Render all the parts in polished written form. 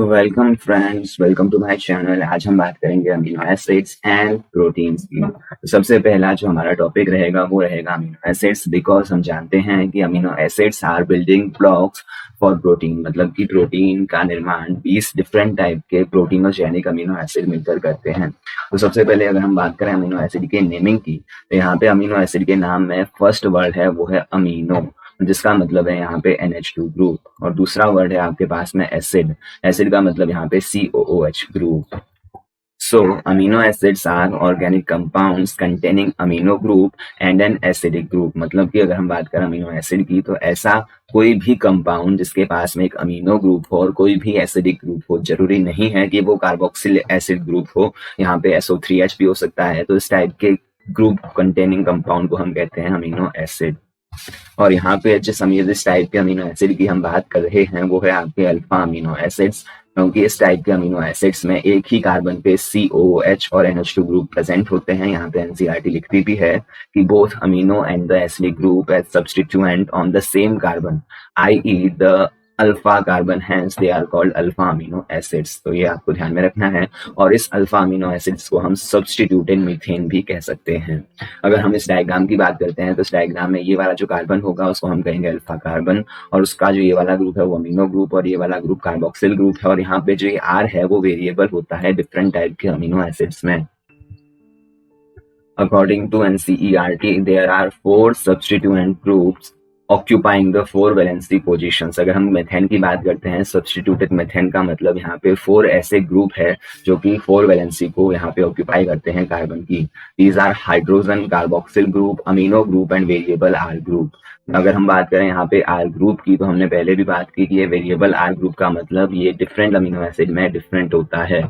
Welcome friends, welcome to my channel. आज हम बात करेंगे अमीनो एसिड्स एंड प्रोटीन्स की। तो सबसे पहला जो हमारा टॉपिक रहेगा वो रहेगा अमीनो एसिड्स, बिकॉज हम जानते हैं कि amino acids are building blocks for protein. मतलब कि प्रोटीन का निर्माण 20 डिफरेंट टाइप के प्रोटीनोजेनिक अमीनो एसिड मिलकर करते हैं। तो सबसे पहले अगर हम बात करें अमीनो एसिड के नेमिंग की, तो यहाँ पे अमीनो एसिड के नाम में फर्स्ट वर्ड है वो है अमीनो, जिसका मतलब है यहाँ पे NH2 ग्रुप। और दूसरा वर्ड है आपके पास में एसिड। एसिड का मतलब यहाँ पे COOH group. So amino acids are organic compounds containing amino group and an acidic group। मतलब कि अगर हम बात करें अमीनो एसिड की, तो ऐसा कोई भी कंपाउंड जिसके पास में एक अमीनो ग्रुप हो और कोई भी एसिडिक ग्रुप हो। जरूरी नहीं है कि वो कार्बोक्सिल एसिड ग्रुप हो, यहाँ पे SO3H भी हो सकता है। तो इस टाइप के ग्रुप कंटेनिंग कंपाउंड को हम कहते हैं अमीनो एसिड। और यहाँ पे जिस टाइप के अमीनो एसिड की हम बात कर रहे हैं वो है आपके अल्फा अमीनो एसिड्स, क्योंकि इस टाइप के अमीनो एसिड्स में एक ही कार्बन पे COOH और NH2 ग्रुप प्रेजेंट होते हैं। यहाँ पे NCERT लिखती भी है कि both amino and the acidic group as substituent on the same carbon, i.e. The alpha carbon, hence they are called alpha amino acids. तो ये आपको ध्यान में रखना है। और इस अल्फा अमीनो एसिड्स को हम सब्स्टिट्यूटेड मीथेन भी कह सकते हैं। अगर हम इस डायग्राम की बात करते हैं तो इस डायग्राम में ये वाला जो कार्बन होगा उसको हम कहेंगे अल्फा कार्बन, और उसका जो ये वाला ग्रुप है वो अमीनो ग्रुप, और ये वाला ग्रुप कार्बोक्सिल ग्रुप है। और यहाँ पे जो ये R है वो वेरिएबल होता है डिफरेंट टाइप के अमीनो एसिड्स में। According to NCERT, there are 4 substituent groups occupying the 4 valency positions। अगर हम मेथेन की बात करते हैं, सब्स्टिट्यूटेड मेथेन का मतलब यहाँ पे 4 ऐसे ग्रुप है जो कि 4 वैलेंसी को यहाँ पे ऑक्यूपाई करते हैं कार्बन की। These are hydrogen, carboxyl group, amino group and variable R group. अगर हम बात करें यहाँ पे R ग्रुप की, तो हमने पहले भी बात की कि ये वेरिएबल R ग्रुप का मतलब ये डिफरेंट अमीनो एसिड में डिफरेंट होता है।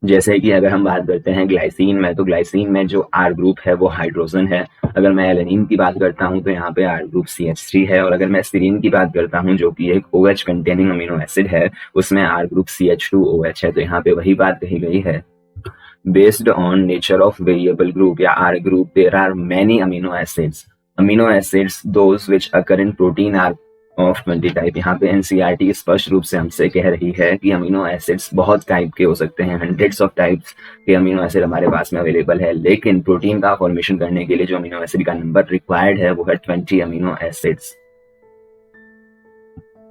जैसे कि अगर हम बात करते हैं ग्लाइसिन में, तो ग्लाइसिन में जो R ग्रुप है वो हाइड्रोजन है। अगर मैं एलेनिन की बात करता हूं तो यहाँ पे R ग्रुप CH3 है। और अगर मैं सीरीन की बात करता हूं जो कि एक OH कंटेनिंग अमीनो एसिड है, उसमें R ग्रुप CH2OH है। तो यहाँ पे वही बात कही गई है, based on nature of variable group या R group there are many amino acids. Amino acids those which occur in protein are of 20 type. यहाँ पे NCERT स्पष्ट रूप से हमसे कह रही है कि अमीनो एसिड्स बहुत टाइप के हो सकते हैं, हंड्रेड्स ऑफ टाइप्स के अमीनो एसिड हमारे पास में अवेलेबल है, लेकिन प्रोटीन का फॉर्मेशन करने के लिए जो अमीनो एसिड का नंबर रिक्वायर्ड है वो है 20 अमीनो एसिड्स।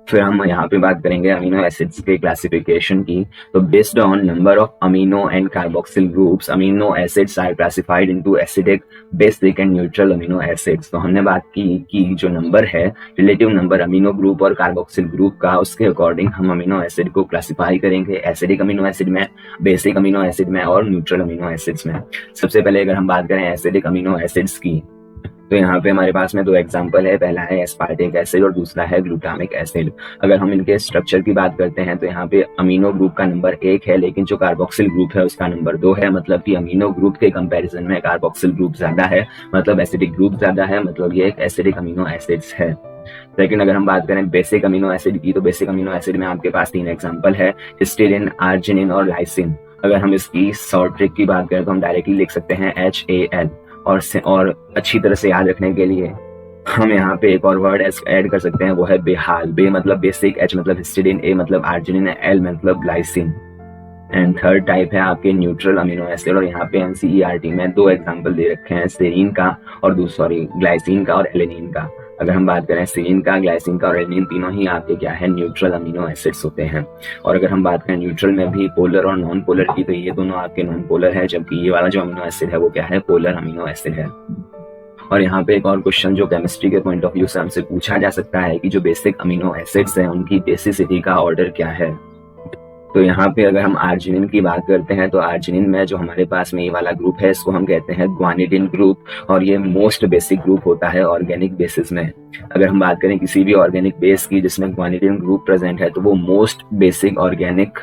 फिर हम यहाँ पे बात करेंगे अमीनो एसिड्स के क्लासिफिकेशन की। तो based on number of amino and carboxyl groups, amino acids are classified into acidic, basic and neutral amino acids. तो हमने बात की कि जो नंबर है, रिलेटिव नंबर अमीनो ग्रुप और कार्बोक्सिल ग्रुप का, उसके अकॉर्डिंग हम अमीनो एसिड को क्लासिफाई करेंगे एसिडिक अमीनो एसिड में, बेसिक अमीनो एसिड में और न्यूट्रल अमीनो एसिड्स में। सबसे पहले अगर हम बात करें एसिडिक अमीनो एसिड्स की, तो यहाँ पे हमारे पास में 2 एग्जाम्पल है। पहला है एस्पार्टिक एसिड और दूसरा है ग्लूटामिक एसिड। अगर हम इनके स्ट्रक्चर की बात करते हैं तो यहाँ पे अमीनो ग्रुप का नंबर 1 है, लेकिन जो कार्बोक्सिल ग्रुप है उसका नंबर 2 है। मतलब कि अमीनो ग्रुप के कंपैरिजन में कार्बोक्सिल ग्रुप ज्यादा है, मतलब एसिडिक ग्रुप ज्यादा है, मतलब ये एक एसिडिक अमीनो एसिड्स है। लेकिन अगर हम बात करें बेसिक अमीनो एसिड की, तो बेसिक अमीनो एसिड में आपके पास 3 एग्जाम्पल है, हिस्टीडिन, आर्जिनिन और लाइसिन। अगर हम इसकी शॉर्ट ट्रिक की बात करें तो हम डायरेक्टली लिख सकते हैं HAL। और अच्छी तरह से याद रखने के लिए हम यहाँ पे एक और वर्ड ऐड कर सकते हैं, वो है बेहाल। बे मतलब बेसिक, H मतलब हिस्टिडिन, A मतलब आर्जिनिन, L मतलब ग्लाइसिन। एंड थर्ड टाइप है आपके न्यूट्रल अमीनो एसिड, और यहाँ पे NCERT में 2 एग्जांपल दे रखे हैं, सेरीन का और ग्लाइसिन का और एलेनिन का। अगर हम बात करें सेरीन का, ग्लाइसिन का और एलेनिन, तीनों ही आपके क्या है, न्यूट्रल अमीनो एसिड्स होते हैं। और अगर हम बात करें न्यूट्रल में भी पोलर और नॉन पोलर की, तो ये दोनों आपके नॉन पोलर है, जबकि ये वाला जो अमीनो एसिड है वो क्या है, पोलर अमीनो एसिड है। और यहाँ पे एक और क्वेश्चन जो केमिस्ट्री के पॉइंट ऑफ व्यू से हमसे पूछा जा सकता है कि जो बेसिक अमीनो एसिड्स हैं उनकी बेसिसिटी का ऑर्डर क्या है। तो यहाँ पे अगर हम आर्जिनिन की बात करते हैं, तो आर्जिनिन में जो हमारे पास में ये वाला ग्रुप है इसको हम कहते हैं ग्वानिडिन ग्रुप, और ये मोस्ट बेसिक ग्रुप होता है ऑर्गेनिक बेसिस में। अगर हम बात करें किसी भी ऑर्गेनिक बेस की जिसमें ग्वानिडिन ग्रुप प्रेजेंट है, तो वो मोस्ट बेसिक ऑर्गेनिक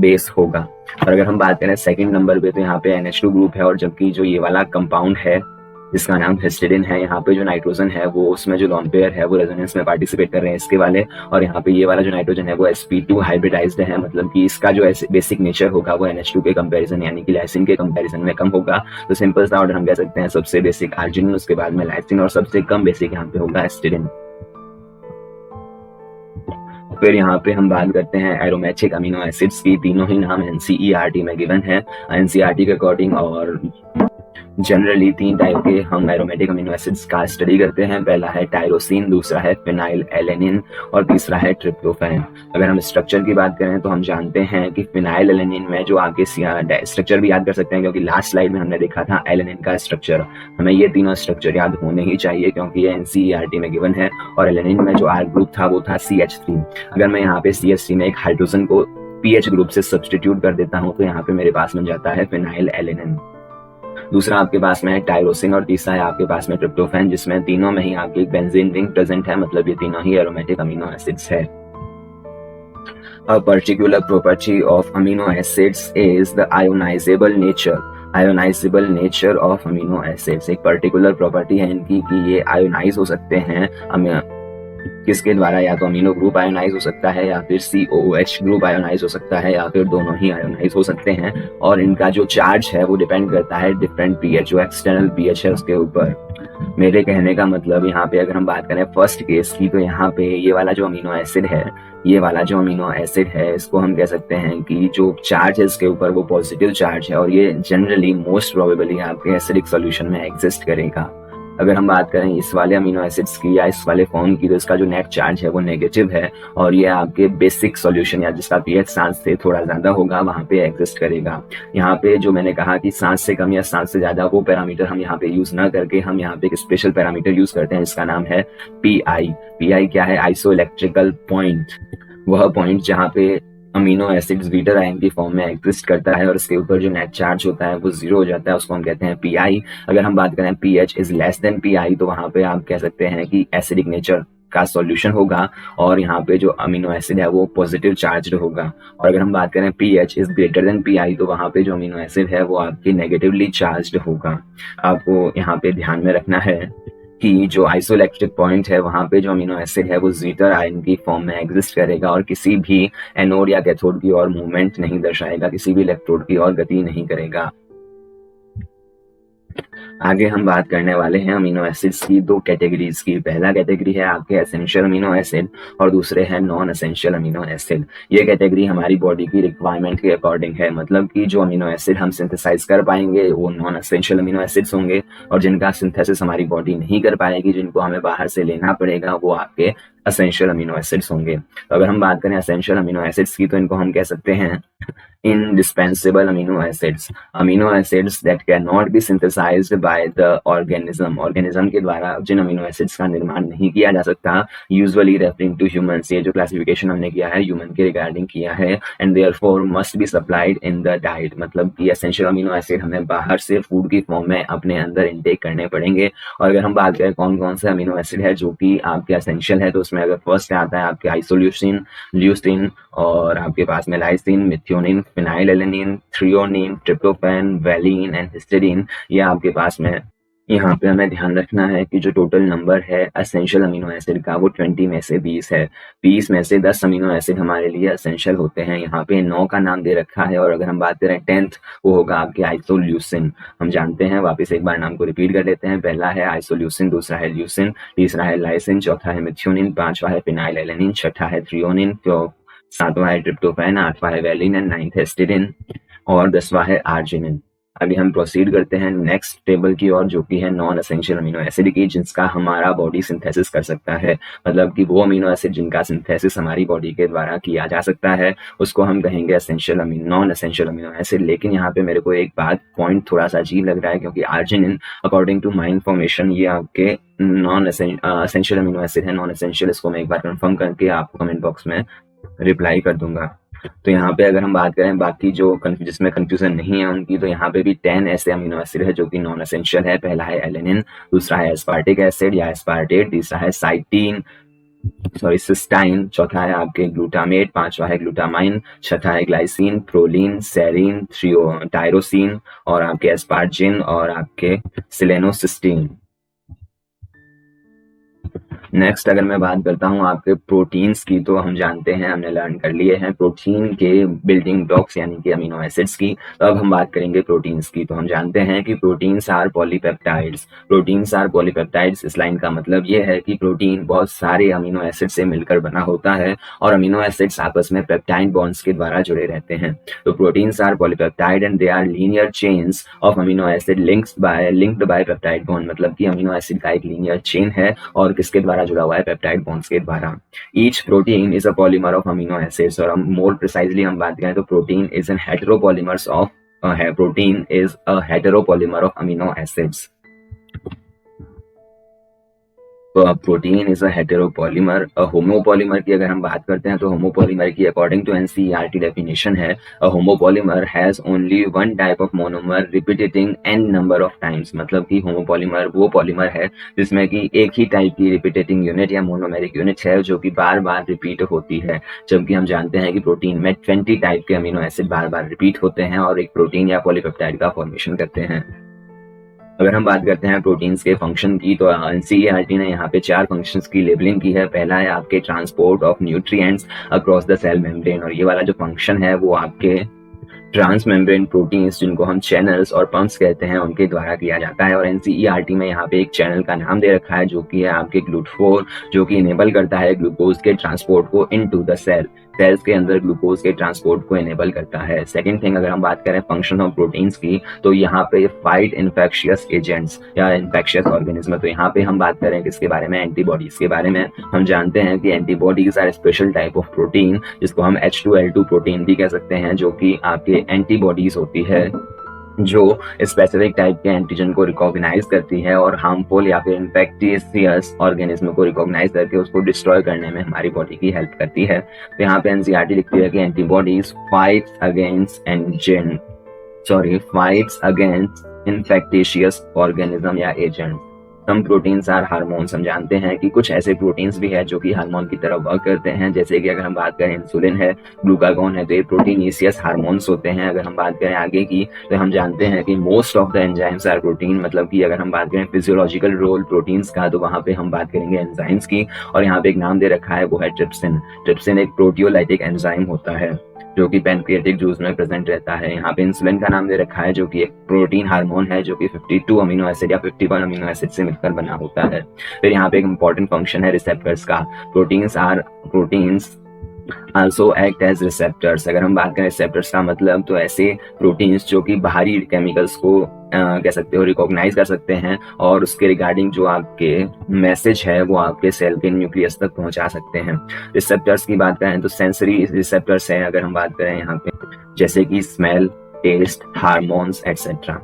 बेस होगा। और अगर हम बात करें सेकंड नंबर पे, तो यहाँ पे NH2 ग्रुप है, और जबकि जो ये वाला कंपाउंड है जिसका नाम हिस्टिडिन है, यहाँ पे जो नाइट्रोजन है वो, उसमें जो लॉन पेयर है वो रेजोनेंस में पार्टिसिपेट कर रहे हैं इसके वाले। और यहाँ पे ये वाला जो नाइट्रोजन है वो sp2 हाइब्रिडाइज्ड है, मतलब कि इसका जो बेसिक नेचर होगा वो NH2 के कंपैरिजन यानी कि लाइसिन के कंपैरिजन में कम होगा। तो सिंपल सा ऑर्डर हम कह सकते हैं, सबसे बेसिक आर्जिनिन, उसके बाद में लाइसिन, और सबसे कम बेसिक यहाँ पे होगा हिस्टिडिन। फिर यहाँ पे हम बात करते हैं एरोमेटिक अमीनो एसिड्स की। तीनों ही नाम NCERT में गिवन है NCERT के अकॉर्डिंग। और जनरली 3 टाइप के हम एरोमेटिक अमीनो एसिड्स का स्टडी करते हैं। पहला है टायरोसिन, दूसरा है फिनाइल एलेनिन और तीसरा है ट्रिप्टोफैन। अगर हम स्ट्रक्चर की बात करें तो हम जानते हैं कि फिनाइल एलेनिन में जो आगे स्ट्रक्चर भी याद कर सकते हैं, क्योंकि लास्ट स्लाइड में हमने देखा था एलेनिन का स्ट्रक्चर। हमें ये तीनों स्ट्रक्चर याद होने ही चाहिए क्योंकि ये NCERT में गिवन है। और एलेनिन में जो R ग्रुप था वो था CH3। अगर मैं यहाँ पे CH3 में एक हाइड्रोजन को PH ग्रुप से सब्सटीट्यूट कर देता हूँ तो यहाँ पे मेरे पास बन जाता है फिनाइल एलेनिन। दूसरा आपके पास में है टायरोसिन और तीसरा है आपके पास में ट्रिप्टोफैन, जिसमें तीनों में ही आपकी एक बेंजीन रिंग प्रेजेंट है। मतलब ये तीनों ही एरोमेटिक अमीनो एसिड्स है। A particular property of amino acids is the ionizable nature of amino acids। एक पर्टिकुलर प्रॉपर्टी है इनकी कि ये आयोनाइज हो सकते हैं। किसके द्वारा? या तो अमीनो ग्रुप आयोनाइज हो सकता है, या फिर COOH ग्रुप आयोनाइज हो सकता है, या फिर दोनों ही आयोनाइज हो सकते हैं। और इनका जो चार्ज है वो डिपेंड करता है डिफरेंट pH, जो एक्सटर्नल pH है उसके ऊपर। मेरे कहने का मतलब यहाँ पे अगर हम बात करें फर्स्ट केस की, तो यहाँ पे ये वाला जो अमीनो एसिड है इसको हम कह सकते हैं कि जो चार्ज है इसके ऊपर वो पॉजिटिव चार्ज है, और ये जनरली मोस्ट प्रोबेबली आपके एसिडिक सॉल्यूशन में एग्जिस्ट करेगा। अगर हम बात करें इस वाले अमीनो एसिड्स की या इस वाले फॉर्म की, तो इसका जो नेट चार्ज है वो नेगेटिव है, और ये आपके बेसिक सॉल्यूशन या जिसका pH 7 से थोड़ा ज्यादा होगा वहां पे एग्जिस्ट करेगा। यहाँ पे जो मैंने कहा कि 7 से कम या 7 से ज्यादा, वो पैरामीटर हम यहाँ पे यूज ना करके हम यहाँ पे एक स्पेशल पैरामीटर यूज करते हैं जिसका नाम है PI क्या है? आइसोइलेक्ट्रिकल पॉइंट। वह पॉइंट जहाँ पे अमीनो एसिड्स बीटर आयन की फॉर्म में एग्जिस्ट करता है और इसके ऊपर जो नेट चार्ज होता है वो 0 हो जाता है, उसको हम कहते हैं PI। अगर हम बात करें pH is less than PI, तो वहां पे आप कह सकते हैं कि एसिडिक नेचर का सॉल्यूशन होगा और यहाँ पे जो अमीनो एसिड है वो पॉजिटिव चार्ज होगा। और अगर हम बात करें pH is greater than PI, तो वहां पे जो अमीनो एसिड है वो आपकी नेगेटिवली चार्ज होगा। आपको यहाँ पे ध्यान में रखना है कि जो आइसोइलेक्ट्रिक पॉइंट है वहां पे जो अमीनो एसिड है वो जीटर आयन की फॉर्म में एग्जिस्ट करेगा और किसी भी एनोड या कैथोड की ओर मूवमेंट नहीं दर्शाएगा, किसी भी इलेक्ट्रोड की ओर गति नहीं करेगा। आगे हम बात करने वाले हैं अमीनो एसिड्स की 2 कैटेगरीज की। पहला कैटेगरी है आपके एसेंशियल अमीनो एसिड और दूसरे हैं नॉन एसेंशियल अमीनो एसिड। ये कैटेगरी हमारी बॉडी की रिक्वायरमेंट के अकॉर्डिंग है, मतलब कि जो अमीनो एसिड हम सिंथेसाइज कर पाएंगे वो नॉन एसेंशियल अमीनो एसिड्स होंगे, और जिनका सिंथेसिस हमारी बॉडी नहीं कर पाएगी, जिनको हमें बाहर से लेना पड़ेगा, वो आपके एसेंशियल अमीनो एसिड्स होंगे। तो अगर हम बात करें एसेंशियल अमीनो एसिड्स की, तो इनको हम कह सकते हैं indispensable amino acids that cannot be synthesized by the organism के द्वारा जिन अमीनो एसिड्स का निर्माण नहीं किया जा सकता, यूजुअली रेफरिंग टू ह्यूमंस। ये जो क्लासिफिकेशन हमने किया है ह्यूमन के रिगार्डिंग किया है। And therefore must be supplied in the diet, मतलब कि एसेंशियल अमीनो एसिड हमें बाहर से फूड की फॉर्म में अपने अंदर इनटेक करने पड़ेंगे। और अगर हम बात करें कौन कौन से अमीनो एसिड है जो कि आपके एसेंशियल है, तो उसमें अगर फर्स्ट आता है आपके आइसोल्यूसिन, ल्यूसीन, और आपके पास में lysine, methionine, phenylalanine, threonine, tryptophan, valine and histidine, ये आपके पास में। यहाँ पे हमें ध्यान रखना है कि जो टोटल नंबर है एसेंशियल अमीनो एसिड का वो 20 में से 20 है। 20 में से 10 अमीनो एसिड हमारे लिए एसेंशियल होते हैं। यहाँ पे 9 का नाम दे रखा है, और अगर हम बात करें 10th, वो होगा आपके आइसोल्यूसिन। हम जानते हैं, वापस एक बार नाम को रिपीट कर लेते हैं। पहला है आइसोल्यूसिन, दूसरा है ल्यूसिन, तीसरा है लाइसिन, चौथा है मिथ्योनिन, पांचवा है फिनाइल एलेनिन, छठा है थ्रियोनिन, सातवां है ट्रिप्टोफैन, आठवां है वैलिन एंड 9th हिस्टेडीन, और 10वां है आर्जिनिन। अभी हम प्रोसीड करते हैं नेक्स्ट टेबल की ओर, जो कि है नॉन एसेंशियल अमीनो एसिड की, जिसका हमारा बॉडी सिंथेसिस कर सकता है। मतलब कि वो अमीनो एसिड जिनका सिंथेसिस हमारी बॉडी के द्वारा किया जा सकता है उसको हम कहेंगे नॉन एसेंशियल अमीनो एसिड। लेकिन यहाँ पे मेरे को एक बात पॉइंट थोड़ा सा अजीब लग रहा है, क्योंकि arginine according to my information ये आपके नॉन एसेंशियल अमीनो एसिड है। नॉन एसेंशियल, इसको मैं एक बार कंफर्म करके आपको कमेंट बॉक्स में रिप्लाई कर दूंगा। तो यहाँ पे अगर हम बात करें बाकी जो जिसमें कंफ्यूजन नहीं है उनकी, तो यहाँ पे भी 10 ऐसे अमीनो एसिड है जो कि नॉन एसेंशियल है। पहला है एलेनिन, दूसरा है एस्पार्टिक एसिड या एस्पार्टेट, तीसरा है सिस्टाइन, चौथा है आपके ग्लूटामेट, पांचवा है ग्लूटामाइन, छठा है ग्लाइसिन, प्रोलीन, सेरीन, टायरोसिन, और आपके एस्पार्जिन और आपके सिलेनोसिस्टीन। नेक्स्ट अगर मैं बात करता हूँ आपके प्रोटीन्स की, तो हम जानते हैं, हमने लर्न कर लिए हैं प्रोटीन के बिल्डिंग ब्लॉक्स यानी कि अमीनो एसिड्स की। तो अब हम बात करेंगे प्रोटीन्स की। तो हम जानते हैं कि proteins are polypeptides. Proteins are polypeptides, इस लाइन का मतलब ये है कि प्रोटीन बहुत सारे अमीनो एसिड से मिलकर बना होता है और अमीनो एसिड्स आपस में पेप्टाइड बॉन्ड्स के द्वारा जुड़े रहते हैं। तो proteins are polypeptide and they are linear chains of amino acid linked by peptide bond, मतलब कि अमीनो एसिड का एक लीनियर चेन है और किसके द्वारा जुड़ा हुआ है, पेप्टाइड बॉन्ड्स के द्वारा। Each protein is a polymer of amino acids, और हम मोर प्रिसाइजली हम बात करें तो protein is an heteropolymers of protein is a heteropolymer of amino acids. तो protein is a heteropolymer. Homopolymer की अगर हम बात करते हैं तो होमोपॉलीमर की अकॉर्डिंग टू एनसीईआरटी डेफिनेशन है, a homopolymer has only one type of monomer repeating n number of times, मतलब कि होमोपॉलीमर वो पॉलीमर है जिसमें कि एक ही टाइप की रिपीटेटिंग यूनिट या मोनोमेरिक यूनिट है जो कि बार बार रिपीट होती है। जबकि हम जानते हैं कि प्रोटीन में 20 टाइप के अमीनो एसिड बार बार रिपीट होते हैं और एक प्रोटीन या पॉलीपेप्टाइड का फॉर्मेशन करते हैं। अगर हम बात करते हैं प्रोटीन्स के फंक्शन की, तो एनसीईआरटी ने यहाँ पे 4 फंक्शंस की लेबलिंग की है। पहला है आपके transport of nutrients across the cell membrane, और ये वाला जो फंक्शन है वो आपके ट्रांस मेम्ब्रेन प्रोटीन्स, जिनको हम चैनल्स और पंप्स कहते हैं, उनके द्वारा किया जाता है। और एनसीईआरटी में यहाँ पे एक चैनल का नाम दे रखा है जो कि है आपके ग्लूटाफोर, जो कि इनेबल करता है ग्लूकोज के ट्रांसपोर्ट को इनटू द सेल। सेल्स के अंदर ग्लूकोज के ट्रांसपोर्ट को इनेबल करता है। सेकंड थिंग, अगर हम बात करें फंक्शन ऑफ प्रोटीन्स की, तो यहाँ पे फाइट इन्फेक्शियस एजेंट्स या इन्फेक्शियस ऑर्गेनिज्म। तो यहाँ पे हम बात करें किसके बारे में, एंटीबॉडीज के बारे में। हम जानते हैं कि antibodies are special type of protein, जिसको हम H2L2 प्रोटीन भी कह सकते हैं, जो कि आपके एंटीबॉडीज होती है जो स्पेसिफिक टाइप के एंटीजन को रिकॉग्नाइज करती है और हार्मफुल या फिर इन्फेक्टियस ऑर्गेनिज्म को रिकॉग्नाइज करके उसको डिस्ट्रॉय करने में हमारी बॉडी की हेल्प करती है। तो यहाँ पे एनसीईआरटी लिखती है कि antibodies fights against infectious organism या agent. Some proteins are hormones. हम जानते हैं कि कुछ ऐसे प्रोटीन्स भी है जो कि हार्मोन की तरह वर्क करते हैं, जैसे कि अगर हम बात करें इंसुलिन है, ग्लूकागॉन है, तो ये प्रोटीनियस हार्मोन्स होते हैं। अगर हम बात करें आगे की, तो हम जानते हैं कि most of the enzymes are protein, मतलब कि अगर हम बात करें फिजियोलॉजिकल रोल प्रोटीन्स का, तो वहां पे हम बात करेंगे एंजाइम्स की। और यहाँ पे एक नाम दे रखा है, वो है ट्रिप्सिन। ट्रिप्सिन एक प्रोटियोलाइटिक एंजाइम होता है जो कि पैनक्रियाटिक जूस में प्रेजेंट रहता है। यहाँ पे इंसुलिन का नाम दे रखा है जो कि एक प्रोटीन हार्मोन है जो कि 52 अमीनो एसिड या 51 अमीनो एसिड से मिलकर बना होता है। फिर यहाँ पे एक इंपॉर्टेंट फंक्शन है रिसेप्टर्स का। Proteins also act as receptors. अगर हम बात करें रिसेप्टर्स का मतलब, तो ऐसे प्रोटीन्स जो कि बाहरी केमिकल्स को कह सकते हो रिकॉग्नाइज कर सकते हैं और उसके रिगार्डिंग जो आपके मैसेज है वो आपके सेल के न्यूक्लियस तक पहुंचा सकते हैं। रिसेप्टर्स की बात करें तो सेंसरी रिसेप्टर्स हैं, अगर हम बात करें यहाँ पे, जैसे कि स्मेल, टेस्ट, हार्मोन्स एटसेट्रा।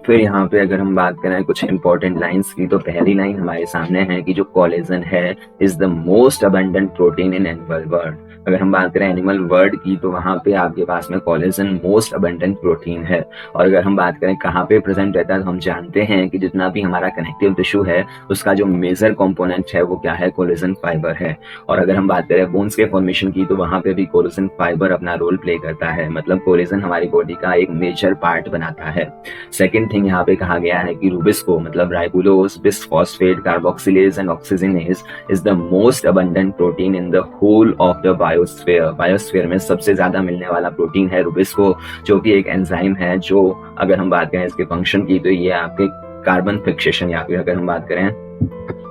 फिर यहाँ पे अगर हम बात करें कुछ इंपॉर्टेंट लाइंस की, तो पहली लाइन हमारे सामने है कि जो कोलेजन है is the most abundant protein in animal world. अगर हम बात करें एनिमल वर्ल्ड की, तो वहां पे आपके पास में कोलेजन मोस्ट अबंडेंट प्रोटीन है। और अगर हम बात करें कहाँ पे प्रेजेंट रहता है, तो हम जानते हैं कि जितना भी हमारा कनेक्टिव टिश्यू है उसका जो मेजर कंपोनेंट है वो क्या है, कोलेजन फाइबर है। और अगर हम बात करें बोन्स के फॉर्मेशन की, तो वहां पे भी कोलेजन फाइबर अपना रोल प्ले करता है, मतलब कोलेजन हमारी बॉडी का एक मेजर पार्ट बनाता है। सेकेंड थिंग यहाँ पे कहा गया है कि रूबिस्को मतलब ribulose, bisphosphate, carboxylase and oxygenase is the most abundant protein in the whole of the biosphere. Biosphere में सबसे ज्यादा मिलने वाला प्रोटीन है रूबिस्को, जो कि एक एंजाइम है जो, अगर हम बात करें इसके फंक्शन की, तो ये आपके कार्बन फिक्सेशन या फिर अगर हम बात करें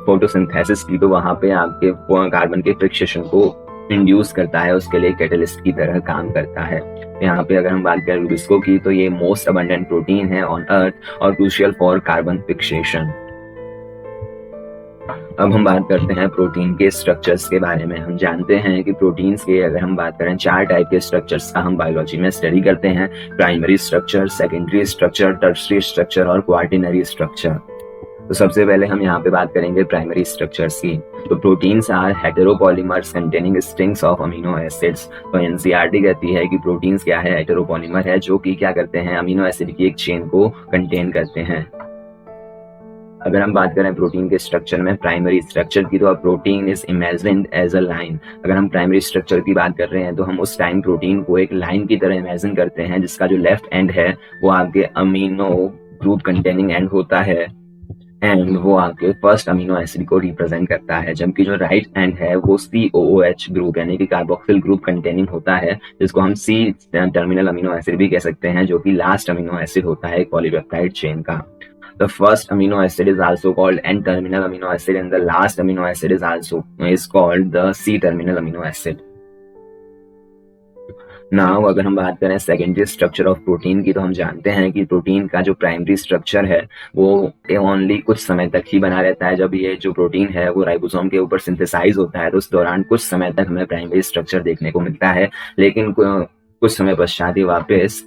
फोटोसिंथेसिस की, तो वहां पे आपके कार्बन के फिक्सेशन को इंड्यूस करता है, उसके लिए कैटलिस्ट की तरह काम करता है। यहाँ पे अगर हम बात करें रूबिस्को की, तो ये मोस्ट अबंडेंट प्रोटीन है ऑन अर्थ और क्रूशियल फॉर कार्बन फिक्सेशन। अब हम बात करते हैं प्रोटीन के स्ट्रक्चर्स के बारे में। हम जानते हैं कि प्रोटीन्स के अगर हम बात करें 4 टाइप के स्ट्रक्चर्स का हम बायोलॉजी में स्टडी करते हैं, primary structure, secondary structure, tertiary structure और क्वार्टिनरी स्ट्रक्चर। तो सबसे पहले हम यहाँ पे बात करेंगे प्राइमरी स्ट्रक्चर्स की। तो proteins are heteropolymers containing strings of amino acids. तो एनसीईआरटी कहती है कि प्रोटीन्स क्या है, हेटेरोपॉलीमर है जो कि क्या करते हैं, अमीनो एसिड की एक चेन को कंटेन करते हैं। अगर हम बात करें प्रोटीन के स्ट्रक्चर में प्राइमरी स्ट्रक्चर की, तो protein is imagined as a line. अगर हम प्राइमरी स्ट्रक्चर की बात कर रहे हैं तो हम उस टाइम प्रोटीन को एक लाइन की तरह इमेजिन करते हैं, जिसका जो लेफ्ट एंड है वो आपके अमीनो ग्रुप कंटेनिंग एंड होता है एंड वो आपके फर्स्ट अमीनो एसिड को रिप्रेजेंट करता है, जबकि जो राइट एंड है वो COOH ग्रुप यानी कि कार्बोक्सिल ग्रुप कंटेनिंग होता है, जिसको हम C टर्मिनल अमीनो एसिड भी कह सकते हैं, जो कि लास्ट अमीनो एसिड होता है पॉलीपेप्टाइड चेन का। The first amino acid is also called N-terminal amino acid, and the last amino acid is called the C-terminal amino acid. Now अगर हम बात करें सेकेंडरी स्ट्रक्चर ऑफ प्रोटीन की, तो हम जानते हैं कि प्रोटीन का जो प्राइमरी स्ट्रक्चर है वो ओनली कुछ समय तक ही बना रहता है। जब ये जो प्रोटीन है वो राइबोसोम के ऊपर सिंथेसाइज होता है तो उस दौरान कुछ समय तक हमें प्राइमरी स्ट्रक्चर देखने को मिलता है, लेकिन कुछ समय पश्चात ही वापस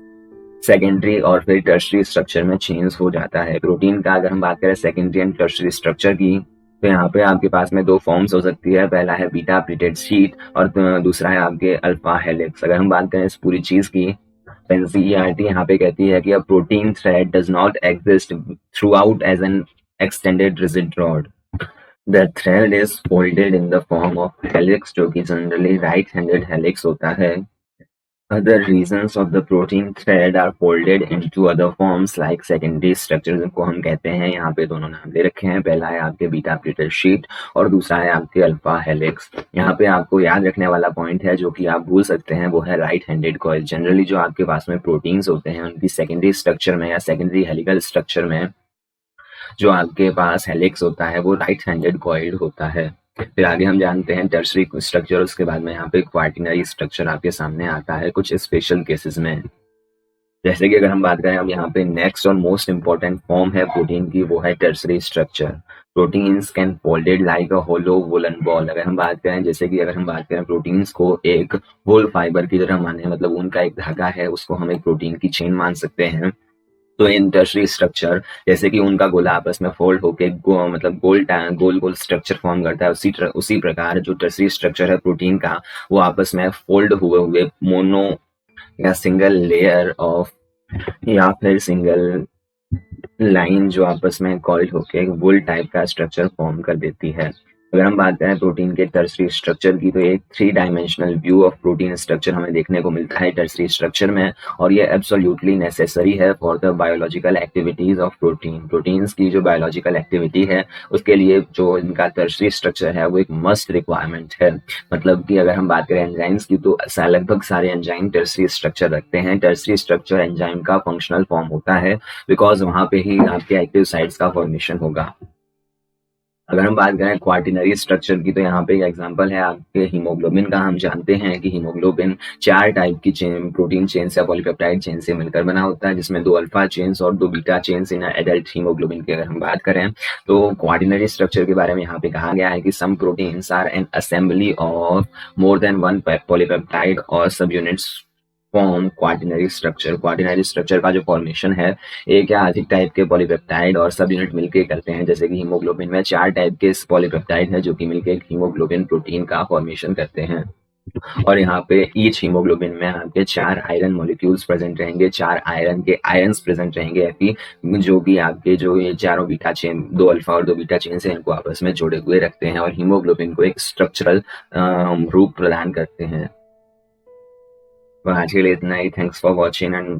सेकेंडरी और फिर टर्शरी स्ट्रक्चर में चेंज हो जाता है। प्रोटीन का अगर हम बात करें सेकेंडरी एंड टर्शरी स्ट्रक्चर की, तो यहाँ पे आपके पास में दो फॉर्म्स हो सकती है। पहला है बीटा प्लीटेड शीट और दूसरा है आपके अल्फा हेलिक्स। अगर हम बात करें इस पूरी चीज की, एनसीईआरटी यहाँ पे कहती है कि a protein thread does not exist throughout as an extended rigid rod. The thread is folded in the form of helix, जो कि जनरली राइट हैंडेड हेलिक्स होता है। Other regions of the protein thread are folded into other forms like secondary structures, जिनको हम कहते हैं, यहाँ पे दोनों नाम दे रखे हैं। पहला है आपके बीटा प्लीटेड शीट और दूसरा है आपके अल्फा हेलिक्स। यहाँ पे आपको याद रखने वाला पॉइंट है जो कि आप भूल सकते हैं, वो है राइट हैंडेड कॉइल। जनरली जो आपके पास में प्रोटीन्स होते हैं उनकी सेकेंडरी स्ट्रक्चर में या सेकेंडरी हेलिकल स्ट्रक्चर में जो आपके पास हेलिक्स होता है वो राइट हैंडेड कॉइल्ड होता है। फिर आगे हम जानते हैं टर्शरी स्ट्रक्चर, उसके बाद में यहाँ पे क्वार्टिनरी स्ट्रक्चर आपके सामने आता है कुछ स्पेशल केसेस में। जैसे कि अगर हम बात करें अब यहाँ पे नेक्स्ट और मोस्ट इंपॉर्टेंट फॉर्म है प्रोटीन की, वो है tertiary structure. Proteins can folded like a hollow woollen ball. अगर हम बात करें, जैसे कि अगर हम बात करें प्रोटीन्स को एक होल फाइबर की तरह माने, मतलब उनका एक धागा है, उसको हम एक प्रोटीन की चेन मान सकते हैं। तो इन टर्शरी स्ट्रक्चर जैसे कि उनका गोला आपस में फोल्ड होके मतलब गोल गोल स्ट्रक्चर फॉर्म करता है, उसी प्रकार जो टर्शरी स्ट्रक्चर है प्रोटीन का वो आपस में फोल्ड हुए हुए मोनो या सिंगल लेयर ऑफ या फिर सिंगल लाइन जो आपस में कॉइल्ड होके एक वुल टाइप का स्ट्रक्चर फॉर्म कर देती है। अगर हम बात करें प्रोटीन के टर्शरी स्ट्रक्चर की, तो एक 3 dimensional view of protein structure हमें देखने को मिलता है टर्शरी स्ट्रक्चर में, और ये एब्सोल्युटली नेसेसरी है for the biological activities of protein. Proteins की जो बायोलॉजिकल एक्टिविटी है उसके लिए जो इनका टर्शरी स्ट्रक्चर है वो एक मस्ट रिक्वायरमेंट है। मतलब कि अगर हम बात करें एंजाइम्स की, तो लगभग सारे एंजाइम टर्शरी स्ट्रक्चर रखते हैं। टर्शरी स्ट्रक्चर एंजाइम का फंक्शनल फॉर्म होता है बिकॉज वहां पे ही आपके एक्टिव साइट्स का फॉर्मेशन होगा। अगर हम बात करें क्वार्टिनरी स्ट्रक्चर की, तो यहाँ पे एक एग्जांपल है आपके हीमोग्लोबिन का। हम जानते हैं कि हीमोग्लोबिन 4 टाइप की चेन, प्रोटीन चेन या पॉलीपेप्टाइड चेन से मिलकर बना होता है, जिसमें 2 अल्फा चेन्स और 2 beta chains in adult haemoglobin की अगर हम बात करें, तो क्वार्टिनरी स्ट्रक्चर के बारे में यहाँ पे कहा गया है कि some proteins are an assembly of more than 1 polypeptide और subunits form quaternary structure. Quaternary structure का जो फॉर्मेशन है एक या अधिक टाइप के पॉलीपेप्टाइड और सब यूनिट मिलकर करते हैं। जैसे कि हीमोग्लोबिन में 4 टाइप के पॉलीपेप्टाइड है जो कि मिलकर एक हीमोग्लोबिन प्रोटीन का फॉर्मेशन करते हैं। और यहाँ पे ईच हीमोग्लोबिन में आपके 4 आयरन मॉलिक्यूल्स प्रेजेंट रहेंगे, 4 आयरन के आयंस प्रेजेंट रहेंगे एफी, जो भी आपके जो ये चारों बीटा चेन, 2 अल्फा और 2 बीटा चेन से इनको आपस में जोड़े हुए रखते हैं और हीमोग्लोबिन को एक स्ट्रक्चरल रूप प्रदान करते हैं। तो आज के लिए इतना ही। Thanks for watching and